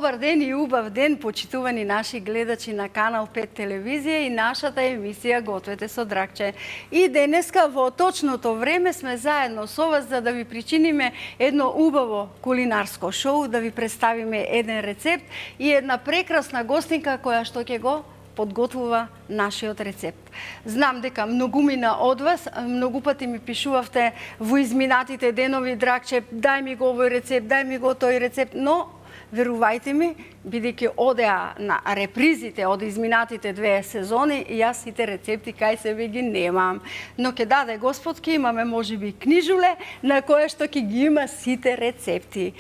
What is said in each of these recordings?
Добар ден и убав ден, почитувани наши гледачи на Канал 5 телевизија и нашата емисија Гответе со Дракче. И денеска во точното време сме заедно со вас за да ви причиниме едно убаво кулинарско шоу, да ви представиме еден рецепт и една прекрасна гостинка која што ќе го подготвува нашиот рецепт. Знам дека многумина од вас многу пати ми пишувавте во изминатите денови: Дракче, дај ми го овој рецепт, дај ми го тој рецепт, но верувајте ми, бидејќи одеа на репризите од изминатите 2 сезони, јас сите рецепти кај себе ги немам. Но ќе даде Господ, ќе имаме можеби книжуле на кое што ќе ги има сите рецепти.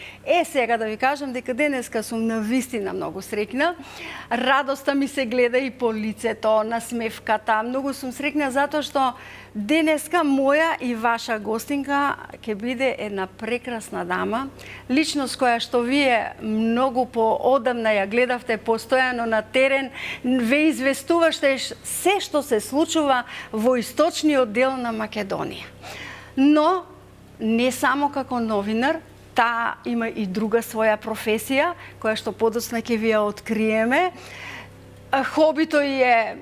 Сега да ви кажам дека денеска сум навистина многу среќна. Радоста ми се гледа и по лицето, насмевката. Многу сум среќна затоа што денеска моја и ваша гостинка ќе биде една прекрасна дама, личност која што вие многу поодамна ја гледавте постојано на терен, ве известуваше се што се случува во источниот дел на Македонија. Но не само како новинар, таа има и друга своја професија, која што подоцна ќе ви ја откриеме. Хобито е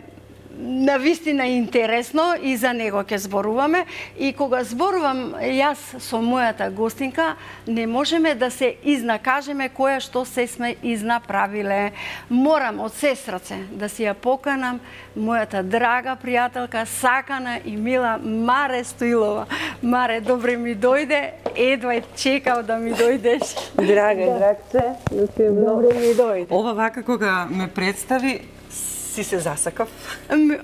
навистина интересно и за него ќе зборуваме. И кога зборувам јас со мојата гостинка, не можеме да се изнакажеме која што се сме изнаправиле. Морам од се срце да си ја поканам мојата драга пријателка, сакана и мила Маре Стоилова. Маре, добре ми дојде, едва чекав да ми дојдеш. Драга, Дракче, добре ми дојде. Ова вака кога ме представи, си се засакав.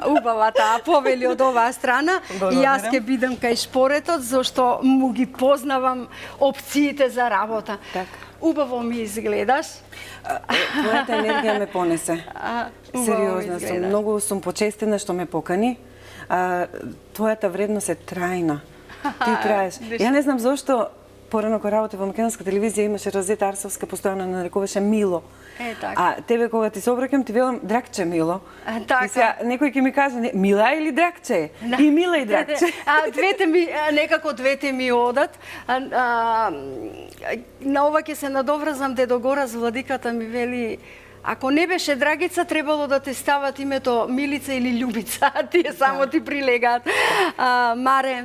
Убава таа повели од оваа страна. И јас ќе бидам кај шпоретот, зашто му ги познавам опциите за работа. Убаво ми изгледаш. Твојата енергија ме понесе. Сериозно сум. Многу сум почестена што ме покани. Твојата вредност е трајна. Ти траеш. Ја не знам зошто порано кога работев во македонска телевизија имаше Розета Арсовска, постојано нарекуваше Мило. А тебе кога ти се обраќам ти велам Дракче Мило. И сега некој ќе ми каже Мила или Дракче? И Мила и Дракче. Двете ми одат. На ова ќе се надоврзам, дедо Гораз владиката ми вели: ако не беше Драгица, требало да те стават името Милица или Љубица. Тие само ти прилегаат. Маре,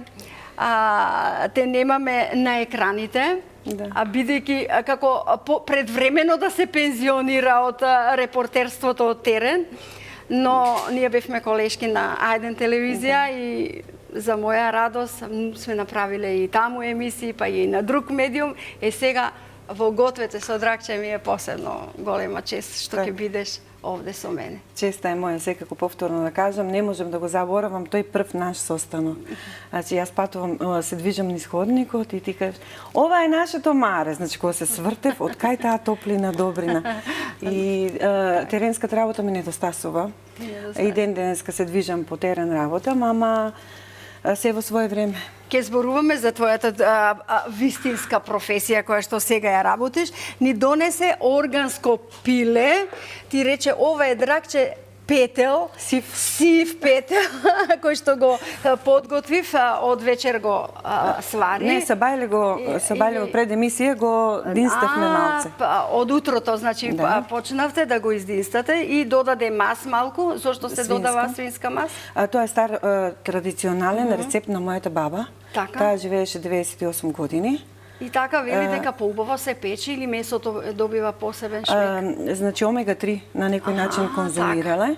те немаме на екраните, бидејќи како предвремено да се пензионира од репортерството од терен, но ние бевме колешки на Ајден телевизија и за моја радост сме направиле и таму емисии, па и на друг медиум. Сега во Гответе со Дракче ми е посебно голема чест што ќе бидеш овде со мене. Честа е моја, секако повторно да кажам, не можем да го заборавам тој прв наш состанок. Значи, јас патувам, се движам низ ходникот и ти кажеш: ова е нашето Маре. Значи, кога се свртев, од кај таа топлина, добрина. И теренската работа ми недостасува. И денеска се движам по терен работа, мама се во своје време. Ке зборуваме за твојата вистинска професија која што сега ја работиш. Ни донесе органско пиле, ти рече ова е Дракче петел, сив петел, кој што го подготвив, од вечер го свари. Не, сабајле го пред емисија го динставме малце. Од утрото, значи, почнавте да го издинстате и додаде мас малку. Зошто се додава свинска мас? Тоа е стар традиционален рецепт на мојата баба. Таа живееше 98 години. И така вели дека поубаво се пече или месото добива посебен шмек? Значи омега-3 на некој начин конзумирале.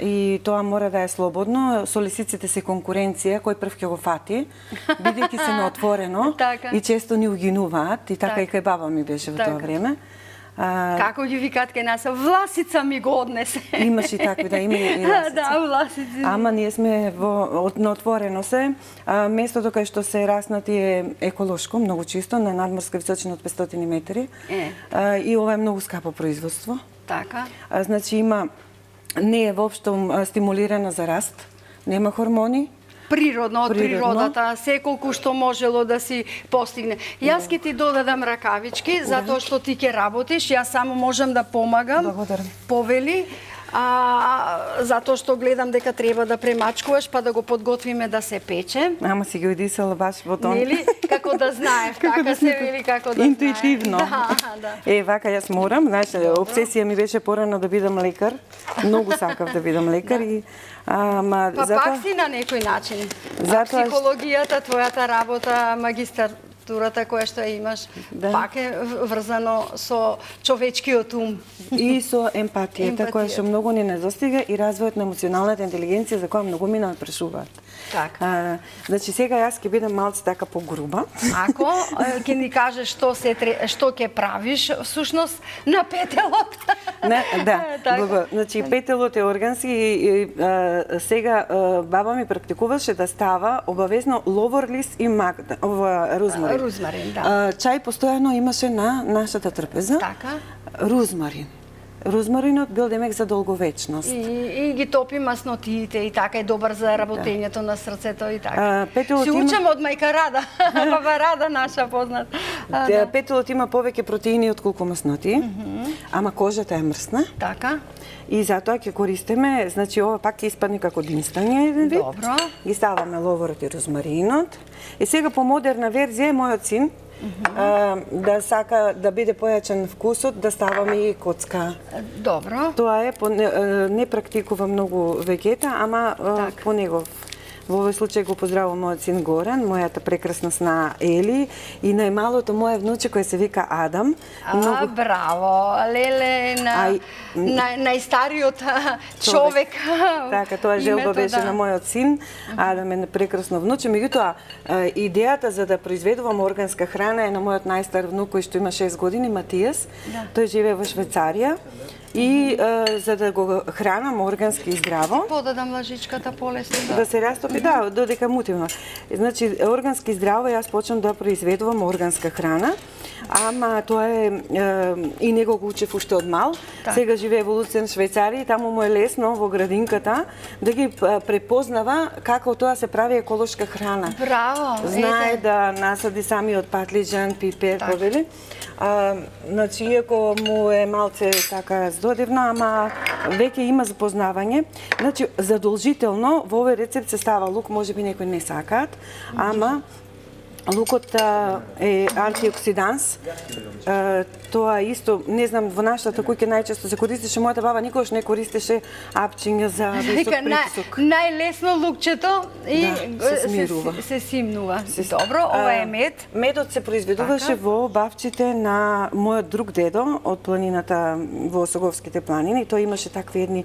И тоа мора да е слободно. Со лисиците се конкуренција, кој прв ќе го фати, бидејќи се на отворено и често ни угинуваат. И така и кај баба ми беше во тоа време. Како ги викаат кај нас? Власица ми го однесе. Имаш и такви, да, има и власица. Да, власици. Ама ние сме на отворено се. Местото кај што се раснати е еколошко, многу чисто, на надморска височина од 500 метри. И ова е многу скапо производство. Така. Значи не е воопшто стимулирана за раст, нема хормони. Природно, од природата, секолку што можело да си постигне. Јас ќе ти додадам ракавички, затоа што ти ќе работиш, јас само можам да помагам. Благодарам. Повели. Затоа што гледам дека треба да премачкуваш, па да го подготвиме да се пече. Ама си го едисала баш во тоа. Нели? Како да знаев, така се вели како да интуитивно. Да. Вака јас морам, знаеш, обсесија ми беше порано да бидам лекар. Многу сакав да бидам лекар и ама па затоа пак си на некој начин. Затоа Психологијата, твојата работа, магистратурата која што ја имаш, пак е врзано со човечкиот ум. И со емпатијата која што многу ни недостига и развојот на емоционалната интелигенција за која многу ми напрашуваат. Така. Значи сега јас ќе бидам малце така погруба. Ако ќе ни кажеш што ќе правиш всушност на петелот. Да. Значи петелот е органски и сега баба ми практикуваше да става обавезно ловор лист и розмарин. Розмарин, да. Чај постојано имаше на нашата трпеза. Така. Розмарин. Розмаринот бил демек за долговечност. И ги топи маснотиите и така е добар за работењето на срцето и така. Петелот Си учам од мајка Рада, баба Рада наша познат. Петелот има повеќе протеини отколку масноти, ама кожата е мрсна. Така. И затоа ќе користиме, значи ова пак ќе испадне како динстање еден вид. Добро. Ги ставаме ловорот и розмаринот. И сега по модерна верзија мојот син да сака да биде појачен вкусот, да ставаме и коцка. Добро. Тоа е, не практикува многу веќета, ама по негов. Во овој случај го поздравувам мојот син Горан, мојата прекрасна сна Ели и најмалото моје внуче кој се вика Адам. Браво! Леле, најстариот човек. Така, тоа желба беше на мојот син. Адам е прекрасно внуче. Меѓутоа, идејата за да произведувам органска храна е на мојот најстар внук кој што има 6 години, Матијас. Тој живее во Швајцарија. И за да го хранам органски и здраво. Подадам лажичката полесно. Да се растопи, додека мутивно. Значи, органски и здраво јас почнам да произведувам органска храна, ама тоа е и него го учев уште од мал. Сега живее во Луцен, Швајцарија, и таму му е лесно во градинката да ги препознава како тоа се прави еколошка храна. Браво! Знае да насади самиот патлиџан, пипер, повели. Значи, иако му е малце така здодевно, ама веќе има запознавање. Значи, задолжително во овој рецепт се става лук, можеби некои не сакаат, ама лукот е антиоксиданс. Тоа исто, не знам, во нашата куќа најчесто се користеше, мојата баба никогаш не користеше апчиња за висок притисок. Најлесно лукчето и се симнува. Добро, ова е мед. Медот се произведуваше во бавчите на мојот друг дедо од планината во Осоговските планини. Тој имаше такви едни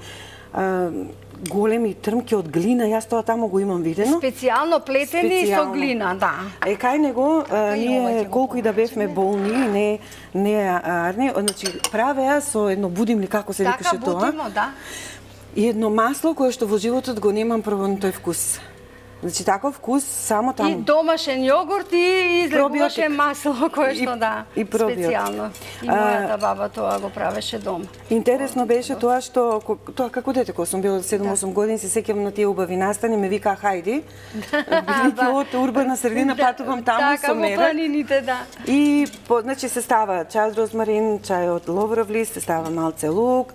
големи трмки од глина, јас тоа таму го имам видено. Специјално плетени со глина, да. Кај него, ние колку и да бевме болни, не арни, значи правеа со едно будимли, како се викаше тоа. Така, будимо, да. И едно масло кое што во животот го немам пробан тој вкус. Значи таков вкус само таму. И домашен јогурт и излегуваше масло кое што и специјално. И мојата баба тоа го правеше дома. Интересно беше тоа што тоа како дете кога сум била 7-8 години се сеќавам на тие убави настани, ме вика хајди. Бидејќи од урбана средина патувам таму со мене. Така, во планините, да. И значи се става чај од розмарин, чај од ловров лист, се става малце лук.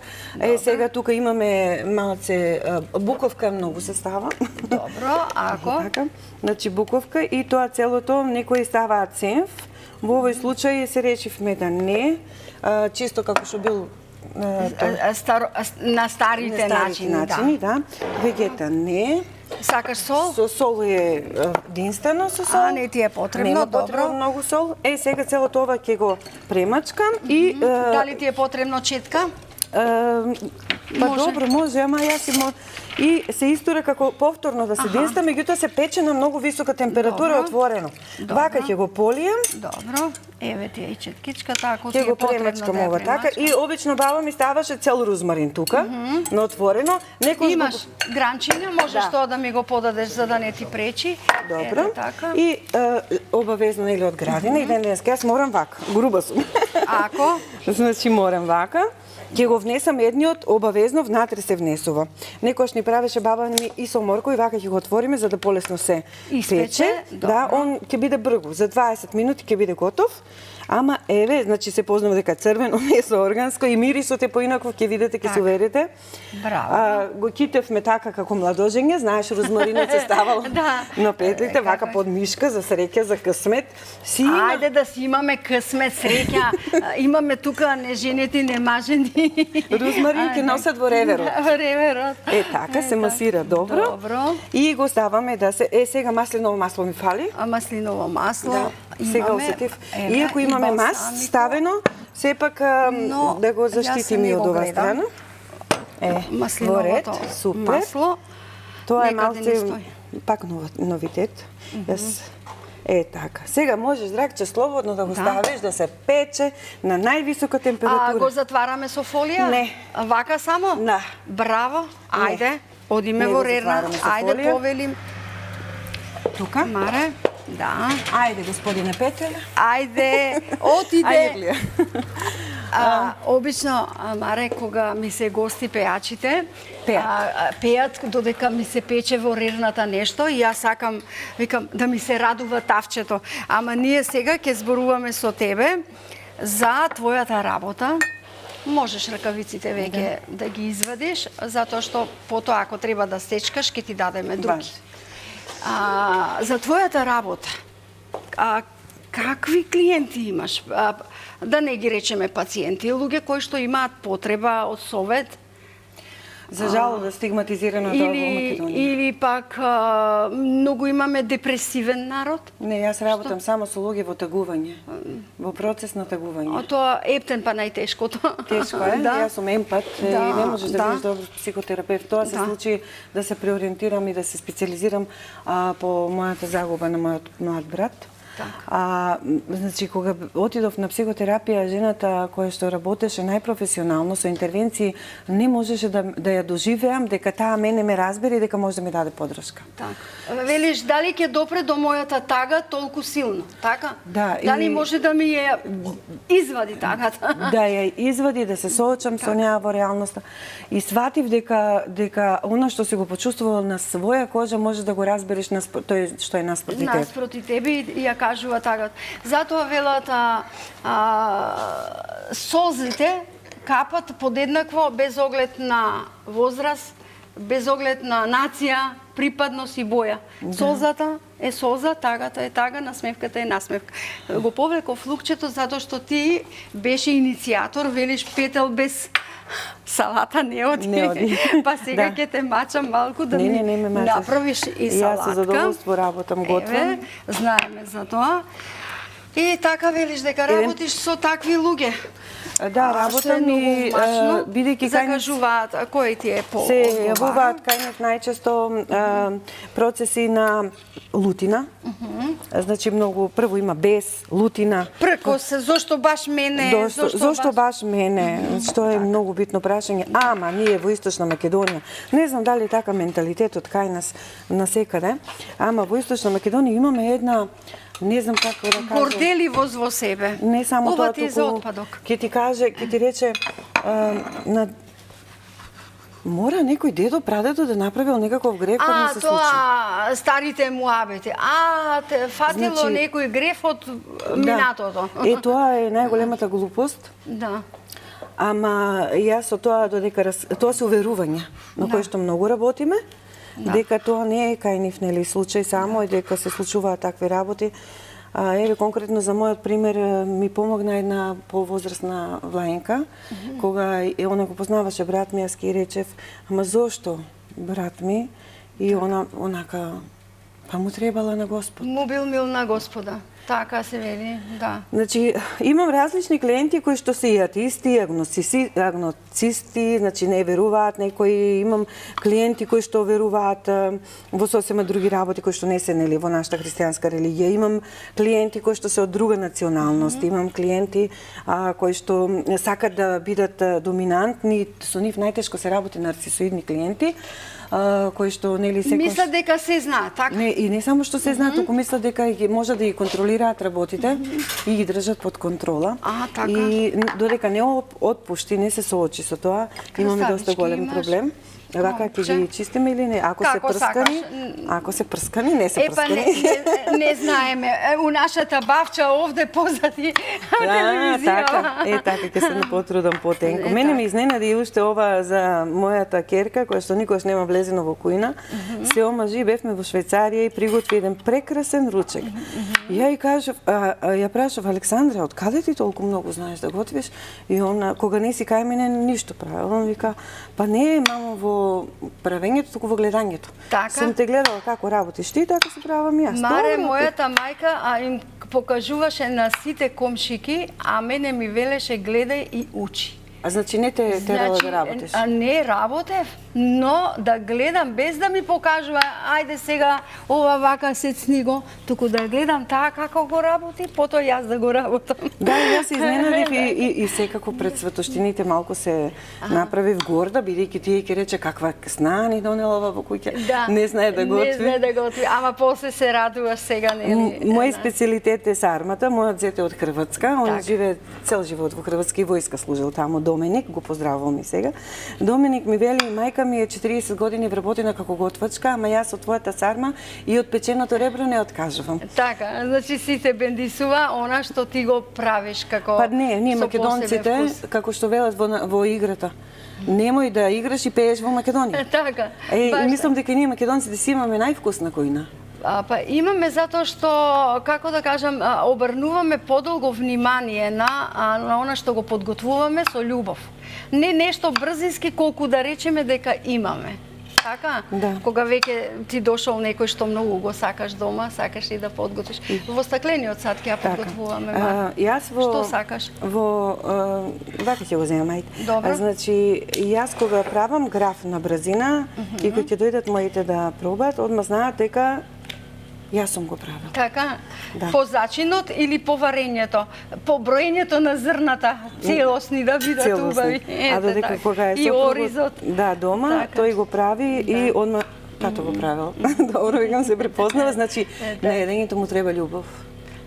Сега тука имаме малце буковка, многу се става. Добро, Така, значи буковка и тоа целото некои ставаат сенф. Во овој случај се решивме да не, чисто како што бил на старите начини, да. Вегета не. Сакаш сол? Со сол е динстано со сол. Не ти е потребно, нема добро. потребно многу сол. Сега целото ова ќе го премачкам и дали ти е потребно четка? Па добро, може, ама јас и се истура како повторно да се динста, меѓутоа се пече на многу висока температура отворено. Вака ќе го полијам. Добро. Еве ти е и четкичката, ако ти е потребно да премачкам ова така. И обично баба ми ставаше цел розмарин тука, на отворено. Имаш гранчиња, можеш тоа да ми го подадеш за да не ти пречи. Добро. И обавезно нели од градина и денеска јас морам вака. Груба сум. Ако? Значи морам вака. Ќе го внесам едниот обавезно внатре се внесува. Некојаш ни правеше баба ми и со морко и вака ќе го отвориме за да полесно се пече. Да, он ќе биде бргу. За 20 минути ќе биде готов. Ама еве, значи се познава дека црвено месо органско и мирисот е поинаков, ќе видите, ќе се уверите. Браво. Го китевме така како младожење, знаеш, розмаринот се ставал на петлите, вака под мишка за среќа, за късмет. Ајде да си имаме късмет, среќа. Имаме тука не женети, не мажени. Розмарин ќе носат во реверот. Во реверот. Така се масира добро. И го ставаме да се... сега маслиново масло ми фали. Маслиново масло. Сега усетив. Иако имаме мас ставено, сепак да го заштитиме и од оваа страна. Маслиновото масло. Тоа е малце пак новитет. Така. Сега можеш, Драгче, слободно да го ставиш, да се пече на највисока температура. Го затвараме со фолија? Не. Вака само? Да. Браво. Ајде, одиме во рерна. Ајде, повелим. Тука? Маре. Да. Ајде, господине Петеле. Ајде, отиде. Ајде, обично, Маре, кога ми се гости пеачите, пеат додека ми се пече во рерната нешто и јас сакам, викам, да ми се радува тавчето. Ама ние сега ќе зборуваме со тебе за твојата работа. Можеш ракавиците веќе да ги извадиш, затоа што потоа ако треба да стечкаш, ќе ти дадеме други. За твојата работа, какви клиенти имаш? Да не ги речеме пациенти, луѓе кои што имаат потреба од совет? За жал да стигматизирано тоа во Македонија. Или пак многу имаме депресивен народ? Не, јас работам само со луѓе во тагување, во процес на тагување. Тоа ептен па најтешкото. Тешко е, јас сум емпат и не можеш да бидеш добар психотерапевт. Тоа се случи да се преориентирам и да се специализирам по мојата загуба на мојот млад брат. Значи, кога отидов на психотерапија, жената која што работеше најпрофесионално со интервенции, не можеше да ја доживеам дека таа мене ме разбере и дека може да ми даде подршка. Велиш, дали ќе допре до мојата тага толку силно, така? Да. Дали може да ми ја извади тагата? Да ја извади, да се соочам со неа во реалноста. И сватив дека она што си го почувствувал на своја кожа може да го разбереш тој што е наспроти тебе. Наспроти тебе и ја кажува така. Затоа велат солзите капат подеднакво без оглед на возраст, без оглед на нација, припадност и боја. Солзата е солза, тагата е тага, насмевката е насмевка. Го повлеков лукчето затоа што ти беше иницијатор, велиш Петел без салата не оди. Па сега ќе те мачам малку да ми направиш и салатка. Јас со задоволство работам, готвам. Знаеме за тоа. И така велиш дека работиш со такви луѓе. Да, работам и бидејќи закажуваат, кој ти е по се јавуваат кај нас најчесто процеси на лутина. Значи многу прво има без лутина. Прко се зошто баш мене? Зошто баш мене? Што е многу битно прашање. Ама ние во Источна Македонија, не знам дали така менталитетот кај нас насекаде, ама во Источна Македонија имаме една, не знам како да кажам, горделивост во себе. Не само ова тоа, ти е за отпадок. Ќе ти каже, ќе ти рече мора некој дедо, прадедо да направил некаков греф кога ми се случи. Тоа старите муабети. Те фатило некој греф од минатото. Тоа е најголемата глупост. Да. Ама јас со тоа додека тоа се уверувања на кои што многу работиме, дека тоа не е кај нив нели случај само и дека се случуваат такви работи. Еве конкретно за мојот пример ми помогна една повозрастна влаенка, кога она го познаваше брат ми, јас ки речев, ама зошто брат ми? И она онака, па му требала на Господ. Му бил мил на Господа. Така се вели, да. Значи, имам различни клиенти кои што се и атеисти, агноцисти, значи не веруваат, некои имам клиенти кои што веруваат во сосема други работи кои што не се нели во нашата христијанска религија. Имам клиенти кои што се од друга националност, имам клиенти кои што сакат да бидат доминантни, со нив најтешко се работи нарцисоидни клиенти. Кои што нели секој мислат дека се знаат, така? Не, и не само што се знаат, туку мислат дека може да ги контролираат работите и ги држат под контрола. Така. И додека не отпушти, не се соочи со тоа, имаме доста голем проблем. Вака ќе ги чистиме или не? Ако се прскани, не се прскани. Не знаеме. У нашата бавча овде позади телевизија. Така ќе се не потрудам потенко. Мене ме изненади и уште ова за мојата керка, која што никош нема влезено во кујна. Се омажи, бевме во Швајцарија и приготви еден прекрасен ручек. Ја и кажав, ја прашав Александра, од каде ти толку многу знаеш да готвиш? И она, кога не си кај мене, ништо правил. Он вика, па не е мамо во правењето, туку во гледањето. Сум те гледала како работиш ти, така се правам јас. Маре, мојата мајка им покажуваше на сите комшики, а мене ми велеше гледај и учи. А значи не те терала да работиш? Не работев, но да гледам без да ми покажува, ајде сега ова вака сецни го, туку да гледам таа како го работи, потоа јас да го работам. Да, јас се изненадив и секако пред светоштините малку се направив горда, бидејќи тие ќе рече каква сна ни донела ова во куќа. Не знае да готви. Не знае да готви, ама после се радуваш сега, нели? Мој специјалитет е сармата, мојот зет е од Хрватска, он живее цел живот во Хрватска и војска служил таму. Доменик, го поздравувам и сега. Доменик ми вели, мајка ми е 40 години вработена како готвачка, ама јас од твојата сарма и од печеното ребро не откажувам. Така, значи си те бендисува она што ти го правиш како Па не, ние македонците, како што велат во играта, немој да играш и пееш во Македонија. Така. Мислам дека ние македонците си имаме највкусна кујна. Па имаме затоа што, како да кажам, обрнуваме подолго внимание на она што го подготвуваме со љубов. Не нешто брзински колку да речеме дека имаме. Така? Да. Кога веќе ти дошол некој што многу го сакаш дома, сакаш и да подготвиш. Во стаклениот сад ќе ја подготвуваме. Јас Што сакаш? Вака ќе го земам, ајде. Добро. Значи, јас кога правам граф на брзина, и кои ќе дојдат моите да пробаат, одма знаат дека јас сум го правил. Така? Да. По зачинот или по варењето? По броењето на зрната, целосни да бидат убави. А додека кога е и оризот. Да, дома, тој го прави и одма тато го правил. Добро, викам се препознава, значи на едењето му треба љубов.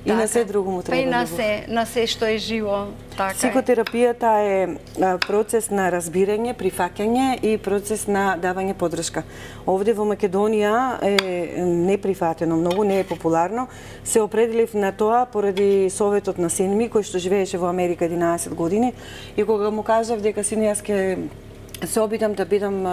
И на се друго му треба љубов. Па и на се што е живо, така е. Психотерапијата е процес на разбирање, прифаќање и процес на давање поддршка. Овде во Македонија е неприфатено, многу не е популарно. Се определив на тоа поради советот на син ми, кој што живееше во Америка 11 години, и кога му кажав дека сине јас ќе се обидам да бидам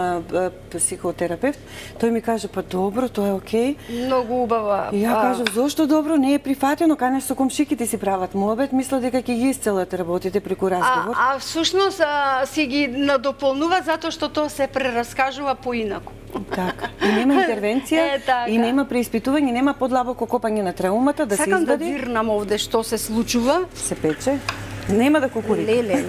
психотерапевт, тој ми каже, па добро, тоа е окей. Многу убава. И ја кажав, зошто добро, не е прифатено, канеш со комшиките си прават муабет, мисла дека ќе ги исцелат работите преку разговор. Всушност си ги надополнуваат затоа што тоа се прераскажува поинаку. Така. И нема интервенција, и нема преиспитување, нема подлабоко копање на траумата да се извади. Сакам да вирнам овде што се случува. Се пече. Нема да кукури. Леле.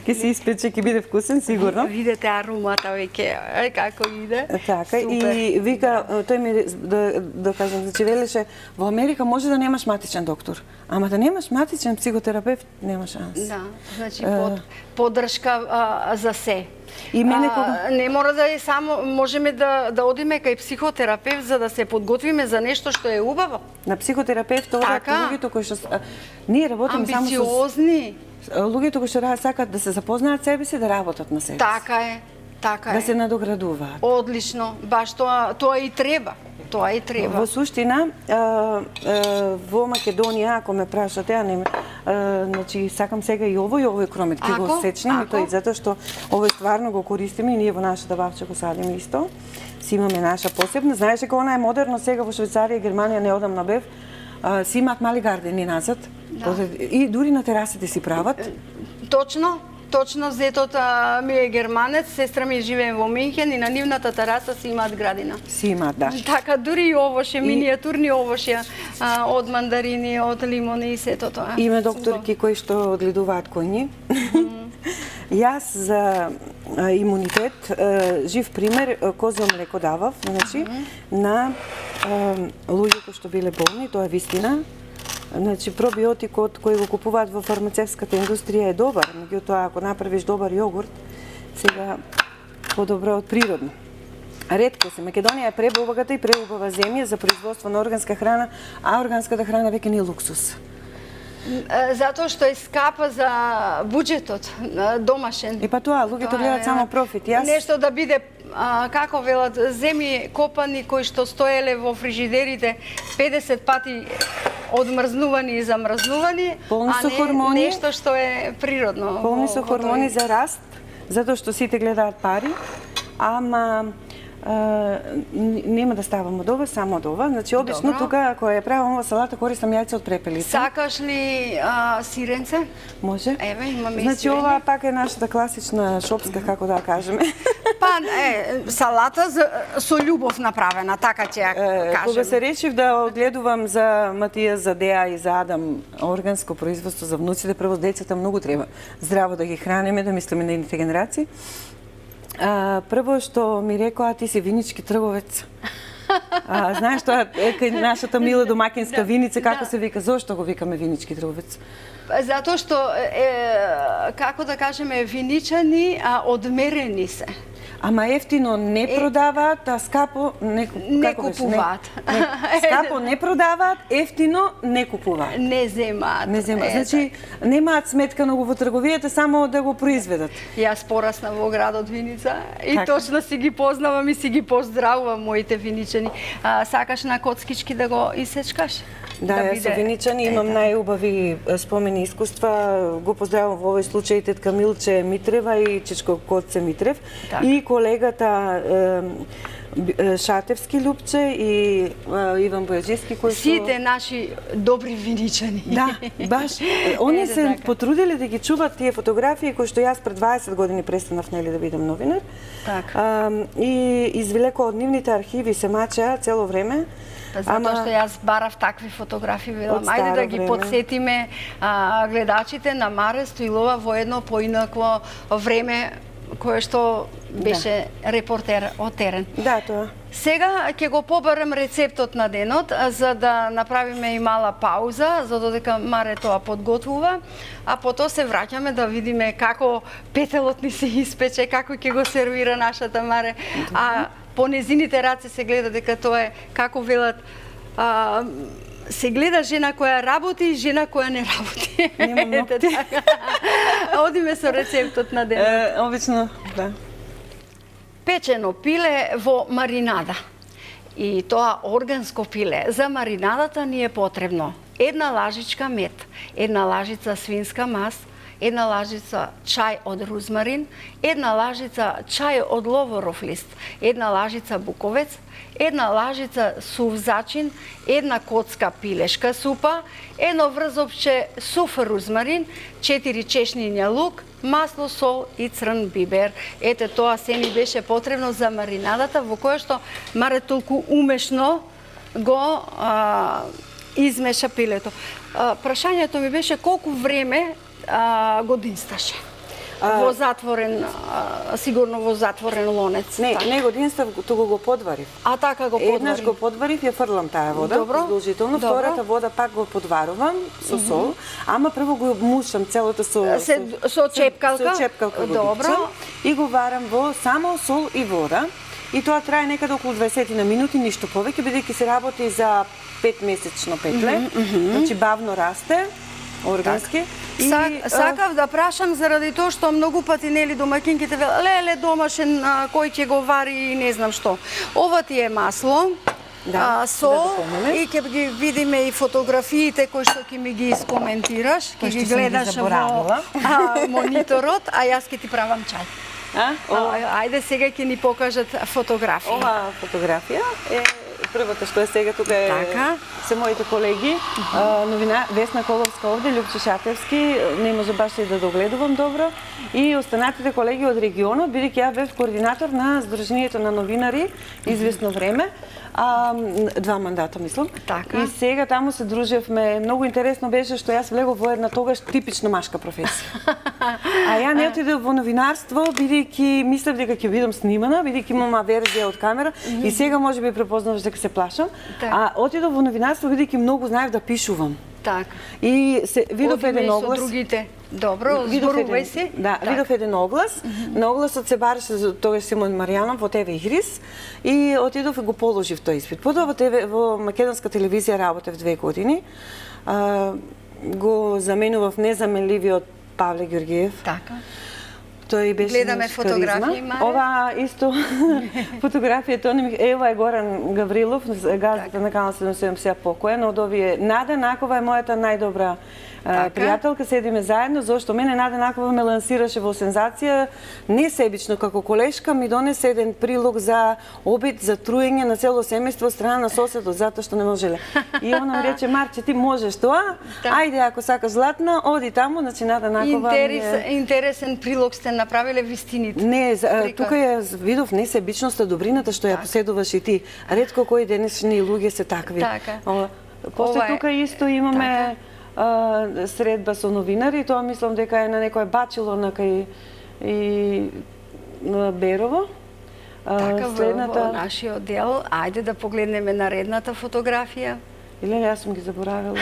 Ке се испече, ке биде вкусен, сигурно. Видете аромата веќе како иде. Така, и вика, тој ми да кажам, значи велеше, во Америка може да немаш матичен доктор, ама да немаш матичен психотерапевт, нема шанс. Да, значи поддршка за се. И мене не мора да е само, можеме да одиме кај психотерапевт за да се подготвиме за нешто што е убаво. На психотерапевт одат луѓето кои што ние работиме само со амбициозни, луѓето кои што сакат да се запознаат себе си, да работат на себе си. Така е. Да се надоградуваат. Одлично, баш тоа и треба. Тоа и треба. Во суштина, во Македонија, ако ме прашате, значи сакам сега и овој кромет ќе го сечнем, и тој затоа што овој стварно го користиме и ние во нашата бавча го садиме исто. Си имаме наша посебна. Знаеш дека она е модерно сега во Швајцарија и Германија, неодамна бев, си имаат мали гардени назад. И дури на терасите си прават. Точно, зетот ми е германец, сестра ми живее во Минхен и на нивната тераса си имаат градина. Си имаат, да. Така, дури и овоше, минијатурни овошја, од мандарини, од лимони и сето тоа. Име докторки кои што одгледуваат коњи. Јас за имунитет, жив пример, козјо млеко давав, значи, на луѓе кои што биле болни, тоа е вистина. Значи, пробиотикот кој го купуваат во фармацевската индустрија е добар, меѓутоа ако направиш добар јогурт, сега подобро од природно. Ретко се. Македонија е пребогата и преубава земја за производство на органска храна, а органската храна веќе не е луксус. Затоа што е скапа за буџетот домашен. И па тоа, луѓето гледаат само профит. Нешто да биде како велат, земји копани кои што стоеле во фрижидерите 50 пати одмрзнувани и замрзнувани, а не нешто што е природно. Полни со хормони за раст, затоа што сите гледаат пари, ама нема да ставам од ова, само од ова. Значи, обично тука, кога ја правам ова салата, користам јајце од препелица. Сакаш ли сиренце? Може. Еве, имаме значи, сирење. ова пак е нашата класична шопска, како да кажеме. Па, салата со љубов направена, така ќе ја кажем. Кога се решив да огледувам за Матија, за Деа и за Адам органско производство за внуците, прво децата многу треба здраво да ги храниме, да мислиме на едните генерации. Прво што ми рекоа, ти си винички трговец. Знаеш тоа е кај нашата мила домакинска виница, како се вика, зошто го викаме винички трговец? Затоа што, како да кажеме, виничани, одмерени се. Ама ефтино не продаваат, а скапо не купуваат. Скапо не продаваат, ефтино не купуваат. Не земаат. Не земаат. Значи, немаат сметка многу во трговијата, само да го произведат. Јас порасна во градот Виница и точно си ги познавам и си ги поздравувам моите виничани. Сакаш на коцкички да го исечкаш? Да, јас со виничани имам најубави спомени и искуства. Го поздравувам во овој случај тетка Милче Митрева и чичко Коце Митрев и колегата Шатевски Лупче и Иван Бојаджевски кои сите наши добри виничани. Да, баш. Они се потрудиле да ги чуваат тие фотографии кои што јас пред 20 години престанав нели да бидам новинар. И извлеко од нивните архиви се мачеа цело време. Затоа што јас барав такви фотографии, велам, ајде да ги подсетиме гледачите на Маре Стоилова во едно поинакво време кое што беше репортер од терен. Да, тоа. Сега ќе го побарам рецептот на денот, за да направиме и мала пауза, за додека Маре тоа подготвува, а потоа се враќаме да видиме како петелот ни се испече, како ќе го сервира нашата Маре. А по незините раце се гледа дека тоа е, како велат, се гледа жена која работи и жена која не работи. Немам ногти. Одиме со рецептот на денот. Обично, да. Печено пиле во маринада. И тоа органско пиле. За маринадата ни е потребно една лажичка мед, една лажица свинска мас, една лажица чај од рузмарин, една лажица чај од ловоров лист, една лажица буковец, една лажица сув зачин, една коцка пилешка супа, едно врзопче сув рузмарин, 4 чешниња лук, масло, сол и црн бибер. Ете, тоа се ни беше потребно за маринадата, во која што Маре толку умешно го измеша пилето. Прашањето ми беше колку време го динсташе? Во затворен, сигурно во затворен лонец. Не го динстав, туку го подварив. А така го подварив? Еднаш го подварив, ја фрлам таа вода, задолжително. Втората вода пак го подварувам со сол, ама прво го мушам целото со чепкалка. Со чепкалка го мушам и го варам во само сол и вода. И тоа трае некаде околу 20 на минути, ништо повеќе, бидејќи се работи за 5-месечно петле. Значи бавно расте, органски. Сакав да прашам заради тоа што многу пати нели домакинките велат леле домашен кој ќе го вари и не знам што. Ова ти е масло, сол и ќе ги видиме и фотографиите кои што ќе ми ги искоментираш, ќе ги гледаш во мониторот, а јас ќе ти правам чај. Ајде сега ќе ни покажат фотографија. Ова фотографија е првата што е сега тука се моите колеги. Новина Весна Коловска овде, Лјупче Шатевски, не може баш и да догледувам добро. И останатите колеги од регионот, бидејќи ја бев координатор на Сдруженијето на новинари извесно време. 2 мандата, мислам. И сега таму се дружевме. Многу интересно беше што јас влегов во една тогаш типично машка професија. А ја не отидов во новинарство, бидејќи мислев дека ќе бидам снимана, бидејќи имам аверзија од камера и сега можеби препознаваш дека се плашам. А отидов во новинарство бидејќи многу знаев да пишувам. И се видов еден оглас. Другите. Добро, зборувај си. Да, видов еден оглас. На огласот се бараше тогаш Симон Маријанов во ТВ Игрис и отидов и го положив тој испит. Потоа во македонска телевизија работев 2 години. го заменував незаменливиот Павле Георгиев. Така. Тој беше Гледаме наш фотографии, каризма. Маре. Ова исто фотографија ева е Горан Гаврилов, газдата на Канал 77 сега покоен, од овие Нада Накова е мојата најдобра пријателка, седиме заедно, зашто мене Нада Накова ме лансираше во сензација, не себично како колешка, ми донесе еден прилог за обид за труење на цело семејство од страна на соседот, затоа што не можеле. И она ми рече, Марче, ти можеш тоа, ајде ако сакаш златна, оди таму, значи Нада Накова Интересен прилог сте направиле вистините. Не, тука ја видов несебичноста, добрината што ја поседуваш и ти. Ретко кои денешни луѓе се такви. Така. После тука исто имаме средба со новинари, тоа мислам дека е на некој бачило на кај и на Берово. Така, во нашиот дел, ајде да погледнеме наредната фотографија. Или јас сум ги заборавила.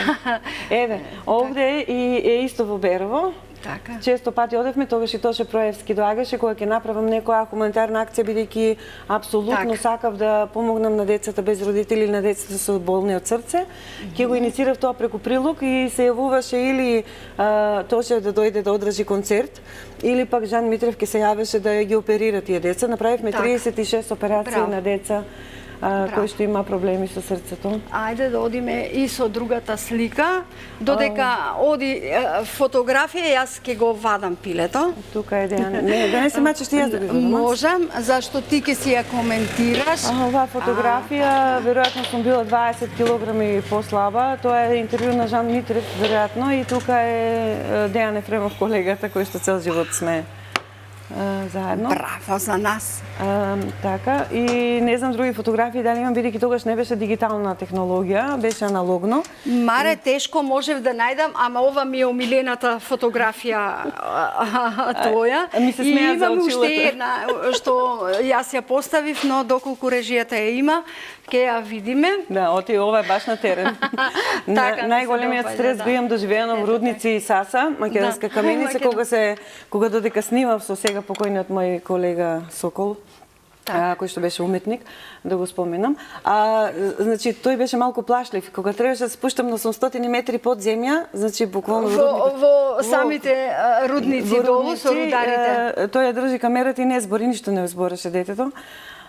Еве, овде е исто во Берово. Така. Често пати одевме, тогаш и Тоше Проевски доаѓаше кога ќе направам некоја хуманитарна акција, бидејќи апсолутно сакав да помогнам на децата без родители или на децата со болни од срце. Ќе го инициирав тоа преку прилог и се јавуваше или Тоше да дојде да одржи концерт, или пак Жан Митрев ќе се јавеше да ги оперира тие деца. Направивме 36 операции на деца кои што има проблеми со срцето. Ајде да одиме и со другата слика. Додека оди фотографија, јас ќе го вадам пилето. Тука е Дејан. Не, да не се мачеш ти, јас да го вадам. Можам, зашто ти ќе си ја коментираш. Оваа фотографија, веројатно сум била 20 килограми послаба. Тоа е интервју на Жан Митрев, веројатно, и тука е Дејан Ефремов, колегата кој што цел живот сме заедно. Браво за нас. Така, и не знам други фотографии дали имам, бидејќи тогаш не беше дигитална технологија, беше аналогно. Маре, тешко можев да најдам, ама ова ми е омилената фотографија твоја. Ми се смеа за очилата. И имам уште една што јас ја поставив, но доколку режијата ја има, ќе ја видиме. Да, оти ова е баш на терен. Најголемиот стрес го имам доживеано во Рудници и Саса, македонска каменица, кога додека снимав со сега покојниот мој колега Сокол, кој што беше уметник, да го споменам. Значи, тој беше малку плашлив. Кога требаше да спуштам на 800 метри под земја, значи, буквално во самите рудници долу со рударите. Тој ја држи камерата и не збори, ништо не збореше детето.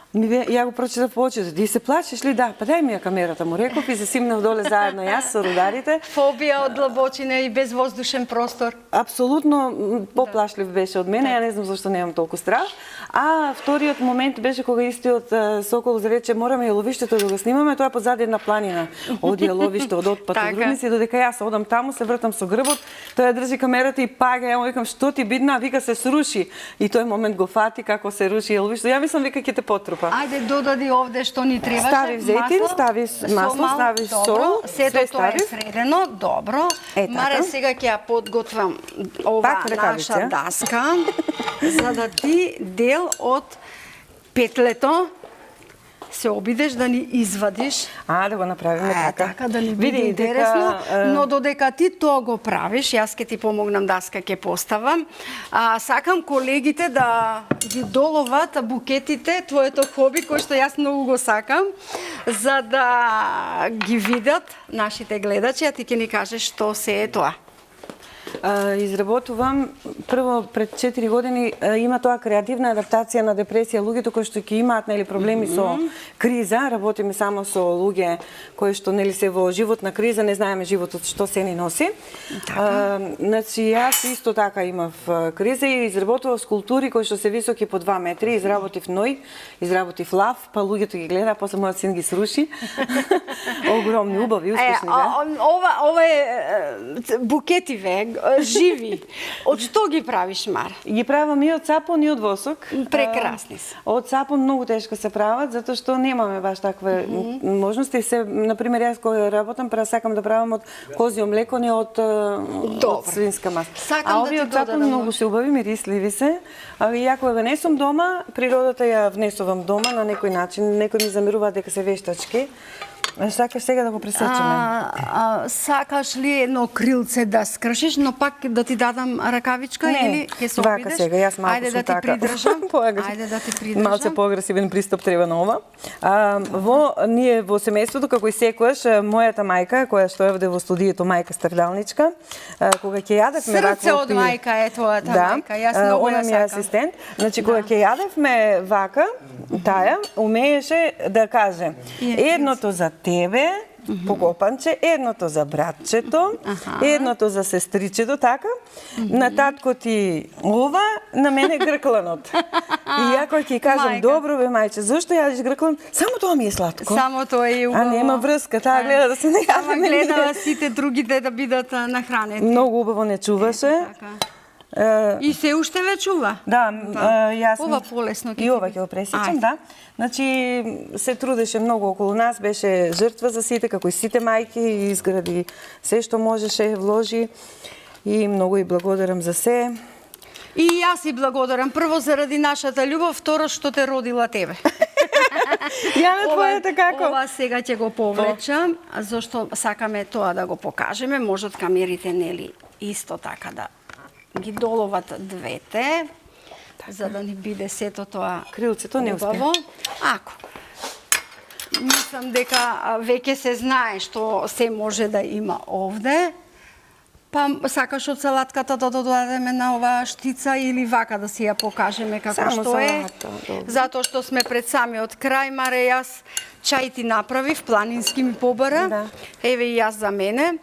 Ја го прочитав по очите. Ди се плачеш ли? Да, па дај ми ја камерата, му реков и се симнав доле заедно јас со рударите. Фобија од длабочина и безвоздушен простор. Апсолутно поплашлив беше од мене, ја не знам зашто немам толку страх. А вториот момент беше кога истиот Сокол рече мораме ја ловиштето да го снимаме, тоа позади една планина. Оди ја ловиште од отпад од Рудници, додека јас одам таму, се вртам со грбот, тој ја држи камерата и пага, ја му викам што ти бидна, вика се сруши. И тој момент го фати како се руши ја ловиште. Ја мислам вика ќе те потрупа. Ајде додади овде што ни требаше. Стави зетин, стави масло, стави сол, сето тоа е средено, добро. Маре, сега ќе ја подготвам ова наша даска, за да ти дел од петлето се обидеш да ни извадиш. Да го направиме така. Така, да ни биде интересно. Но додека ти тоа го правиш, јас ќе ти помогнам, даска ќе поставам. Сакам колегите да ги доловат букетите, твоето хоби, кој што јас многу го сакам, за да ги видат нашите гледачи, а ти ќе ни кажеш што се е тоа. Изработувам прво пред 4 години, има тоа креативна адаптација на депресија, луѓето кои што ќе имаат нели проблеми со криза, работиме само со луѓе кои што нели се во животна криза, не знаеме животот што се ни носи. Значи јас исто така имав криза и изработував скулптури кои што се високи по 2 метри, изработив ној, изработив лав, па луѓето ги гледа, после мојот син ги сруши. Огромни, убави, успешни. Ова е букетиве, живи. Од што ги правиш, Мар? Ги правам и од сапун и од восок. Прекрасни се. Од сапун многу тешко се прават, затоа што немаме баш таква можности. Например, јас кога работам, сакам да правам од козјо млеко, не од свинска маса. А овие од сапун многу се убави, мирисливи се. Ја кога го несам дома, природата ја внесувам дома на некој начин. Некој ми замерува дека се вештачки. Сакаш сега да го пресечеме? Сакаш ли едно крилце да скршиш, но пак да ти дадам ракавичка или ќе се вака обидеш? сега, јас малку Ајде сум да ти така. придржам. Поагресивна. Ајде да ти придржам. Малце поагресивен пристап треба на ова. Ние во семејството, како и секојаш, мојата мајка, која што е овде во студието, мајка страдалничка, кога ќе јадевме раква Срце од мајка е твојата мајка. Јас многу она ја ми е сакам. асистент. Значи, кога ќе јадевме вака, таја, умееше да каже едното за тебе, покопанче, едното за братчето, едното за сестричето, така, на татко ти ова, на мене гркланот. И ја кога ќе кажам, Мајка. добро бе мајче, зошто јадиш грклан? Само тоа ми е сладко. Само тоа е убаво. А нема врска, таа гледа да се не Ама јадеме. гледала сите другите да бидат нахранети. Многу убаво не чуваше. И се уште ве чува. Да, јас Ова полесно ќе и ова ќе го пресечам, да. Значи се трудеше многу околу нас, беше жртва за сите, како и сите мајки, изгради се што можеше, вложи и многу и благодарам за се. И јас и благодарам прво заради нашата љубов, второ што те родила тебе. Ја на твојата како? Ова сега ќе го повлечам, зашто сакаме тоа да го покажеме, можат камерите нели исто така да ги доловат двете, за да ни биде сето тоа Крилцето не успеа. убаво. Ако. Мислам дека веќе се знае што се може да има овде. Па сакаш од салатката да додадеме на оваа штица или вака да си ја покажеме како Само што е? салата, добро. Затоа што сме пред самиот крај, Маре, јас чај ти направив, планински ми побара. Да. Еве и јас за мене.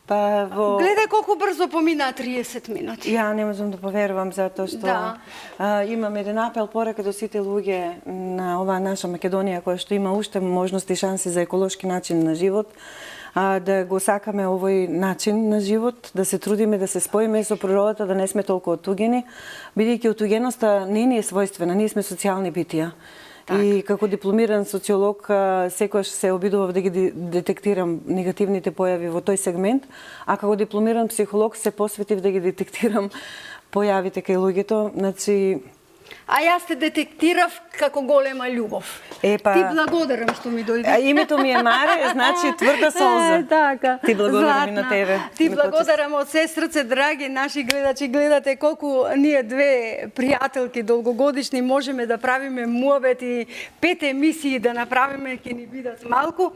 Па во... Гледај колку брзо поминаа 30 минути. Ја не можам да поверувам затоа што Да. имам еден апел порака до сите луѓе на оваа наша Македонија која што има уште можности и шанси за еколошки начин на живот, да го сакаме овој начин на живот, да се трудиме да се споиме со природата, да не сме толку отугени, бидејќи отугеноста не ни е својствена, ние сме социјални битија. И како дипломиран социолог секогаш се обидував да ги детектирам негативните појави во тој сегмент, а како дипломиран психолог се посветив да ги детектирам појавите кај луѓето. Значи, А јас те детектирав како голема љубов. Епа, Ти благодарам што ми дојде. Името ми е Маре, значи тврда солза. Така. Ти благодарам и Златна. на тебе. Ти Ме благодарам од се срце, драги наши гледачи. Гледате колку ние две пријателки долгогодишни можеме да правиме муабет и 5 емисии да направиме, ќе ни бидат малку.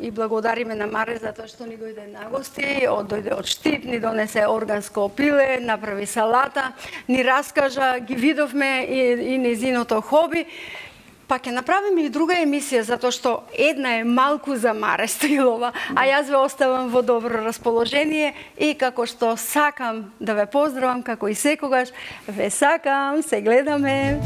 И благодариме на Маре затоа што ни дојде на гости, дојде од Штип, ни донесе органско пиле, направи салата, ни раскажа, ги видовме и незиното хоби. Па ќе направиме и друга емисија, затоа што една е малку за Маре Стоилова, а јас ве оставам во добро расположение и како што сакам да ве поздравам, како и секогаш, ве сакам, се гледаме.